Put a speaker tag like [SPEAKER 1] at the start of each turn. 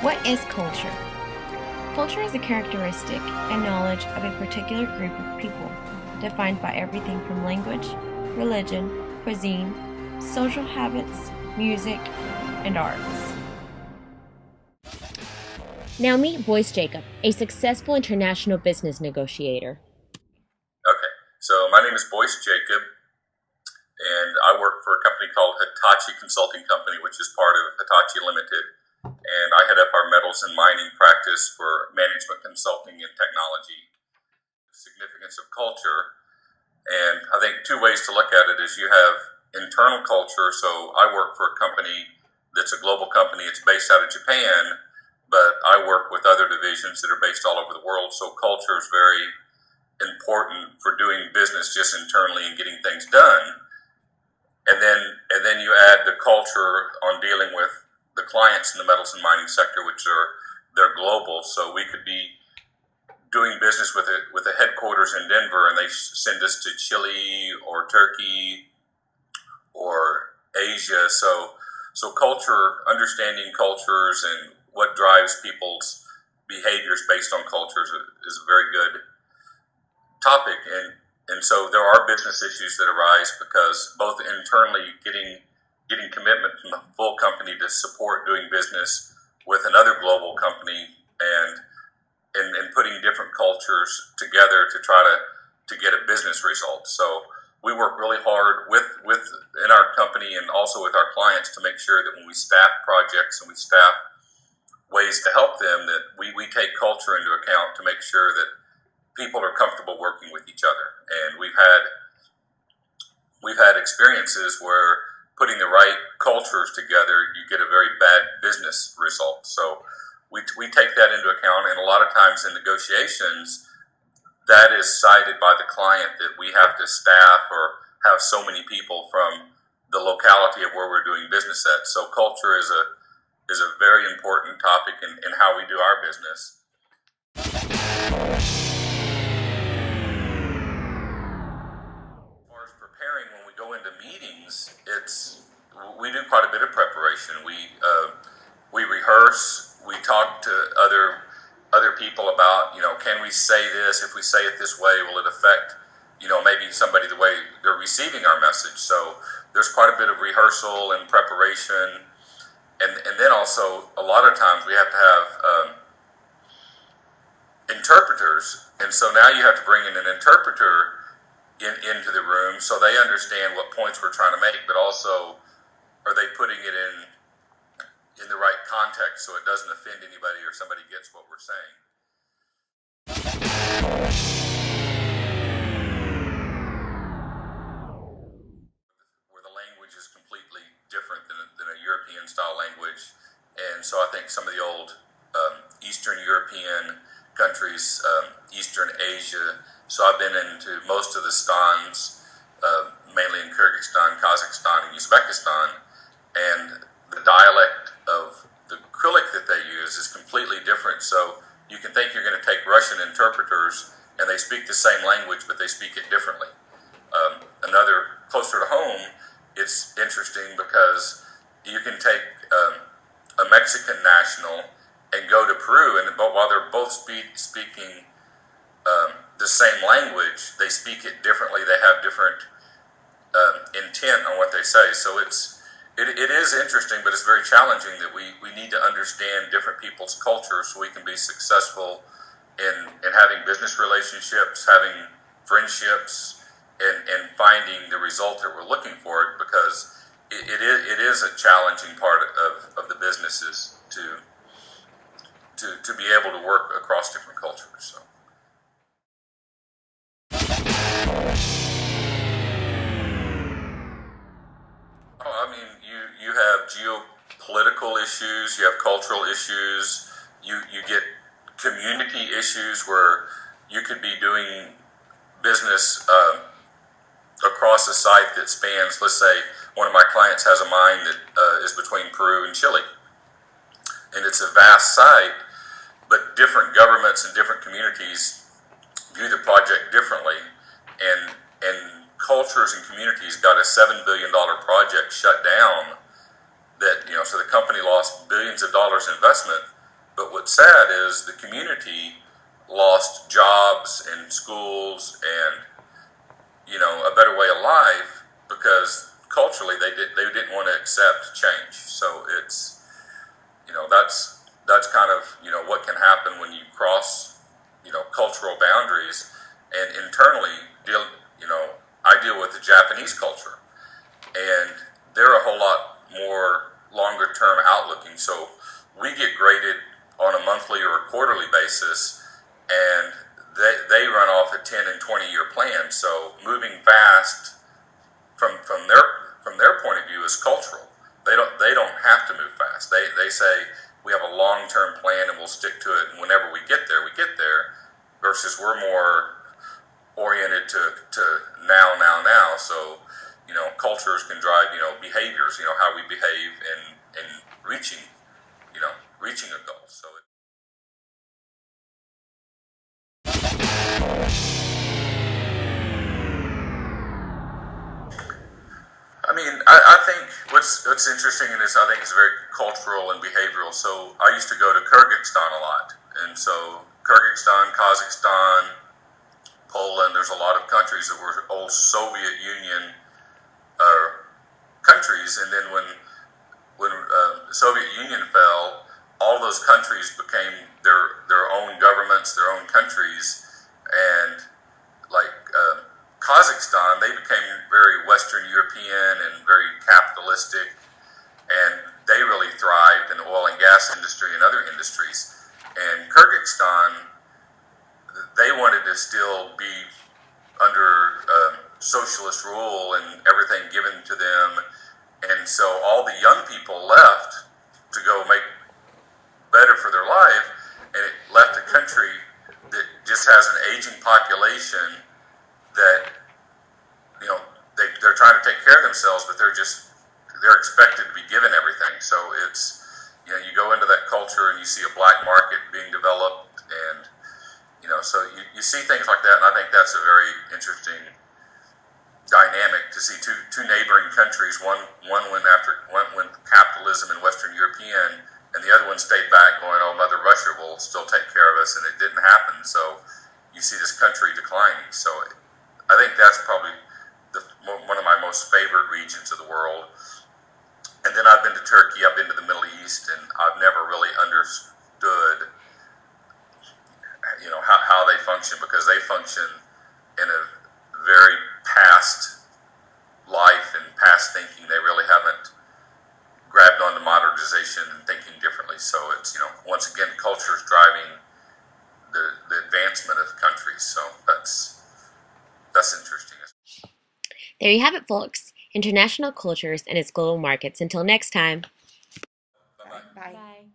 [SPEAKER 1] What is culture? Culture is a characteristic and knowledge of a particular group of people, defined by everything from language, religion, cuisine, social habits, music, and arts. Now meet Boyce Jacob, a successful international business negotiator.
[SPEAKER 2] Okay, so my name is Boyce Jacob, and I work for a company called Hitachi Consulting Company, which is part of Hitachi Limited. And I head up our metals and mining practice for management consulting and technology. The significance of culture, and I think two ways to look at it is you have internal culture. So I work for a company that's a global company. It's based out of Japan, but I work with other divisions that are based all over the world. So culture is very important for doing business just internally and getting things done. And then you add the culture on dealing with the clients in the metals and mining sector, which they're global. So we could be doing business with a headquarters in Denver, and they send us to Chile or Turkey or Asia. So culture, understanding cultures and what drives people's behaviors based on cultures is a very good topic. And so there are business issues that arise because both internally getting commitment from the full company to support doing business with another global company, and putting different cultures together to try to get a business result. So we work really hard with in our company and also with our clients to make sure that when we staff projects and we staff ways to help them, that we take culture into account to make sure that people are comfortable working with each other. And we've had experiences where putting the right cultures together, you get a very bad business result. So we take that into account, and a lot of times in negotiations, that is cited by the client that we have to staff or have so many people from the locality of where we're doing business at. So culture is a very important topic in how we do our business. Preparing when we go into meetings, we do quite a bit of preparation. We rehearse. We talk to other people about, can we say this? If we say it this way, will it affect maybe somebody the way they're receiving our message? So there's quite a bit of rehearsal and preparation, and then also a lot of times we have to have interpreters, and so now you have to bring in an interpreter into the room so they understand what points we're trying to make, but also are they putting it in the right context so it doesn't offend anybody or somebody gets what we're saying. Where the language is completely different than a European style language, and so I think some of the old Eastern European countries, Eastern Asia. So I've been into most of the stans, mainly in Kyrgyzstan, Kazakhstan, and Uzbekistan, and the dialect of the Cyrillic that they use is completely different. So you can think you're going to take Russian interpreters, and they speak the same language, but they speak it differently. Another closer to home, it's interesting because you can take a Mexican national and go to Peru, and but while they're both speaking the same language, they speak it differently. They have different intent on what they say. So it is interesting, but it's very challenging that we need to understand different people's cultures so we can be successful in having business relationships, having friendships, and finding the result that we're looking for. Because it is a challenging part of the businesses to be able to work across different cultures. So. I mean, you have geopolitical issues, you have cultural issues, you get community issues where you could be doing business across a site that spans, let's say, one of my clients has a mine that is between Peru and Chile. And it's a vast site, but different governments and different communities view the project differently. And cultures and communities got a $7 billion project shut down, that so the company lost billions of dollars investment, But what's sad is the community lost jobs and schools and, you know, a better way of life because culturally they didn't want to accept change. So it's, you know, that's kind of, you know, what can happen when you cross, you know, cultural boundaries. And internally you know, I deal with the Japanese culture, and they're a whole lot more longer term outlooking. So we get graded on a monthly or a quarterly basis, and they run off a 10 and 20-year plan. So moving fast from their point of view is cultural. They don't have to move fast. They say we have a long term plan and we'll stick to it. And whenever we get there, we get there. Versus we're more oriented to now. So, you know, cultures can drive, you know, behaviors. You know, how we behave in reaching, you know, reaching a goal. So. I mean, I think what's interesting in this, I think, is very cultural and behavioral. So I used to go to Kyrgyzstan a lot, and so Kyrgyzstan, Kazakhstan, Poland. There's a lot of countries that were old Soviet Union countries, and then when the Soviet Union fell, all those countries became their own governments, their own countries, and like Kazakhstan, they became very Western European and very capitalistic, and they really thrived in the oil and gas industry and other industries. And Kyrgyzstan, they wanted to still be under socialist rule and everything given to them, and so all the young people left to go make better for their life, and it left a country that just has an aging population that, you know, they're trying to take care of themselves, but they're expected to be given everything. So it's, you know, you go into that culture and you see a black market being developed, and, you know, so you see things like that, and I think that's a very interesting dynamic to see two neighboring countries. One went capitalism and Western European, and the other one stayed back going, oh, Mother Russia will still take care of us, and it didn't happen. So you see this country declining. So I think that's probably one of my most favorite regions of the world. And then I've been to Turkey, I've been to the Middle East, and I've never really understood, you know, how they function, because they function in a very past life and past thinking. They really haven't grabbed onto modernization and thinking differently. So it's, you know, once again, culture is driving the advancement of countries. So that's interesting.
[SPEAKER 1] There you have it, folks. International cultures and its global markets. Until next time.
[SPEAKER 2] Bye-bye.
[SPEAKER 3] Bye.
[SPEAKER 1] Bye.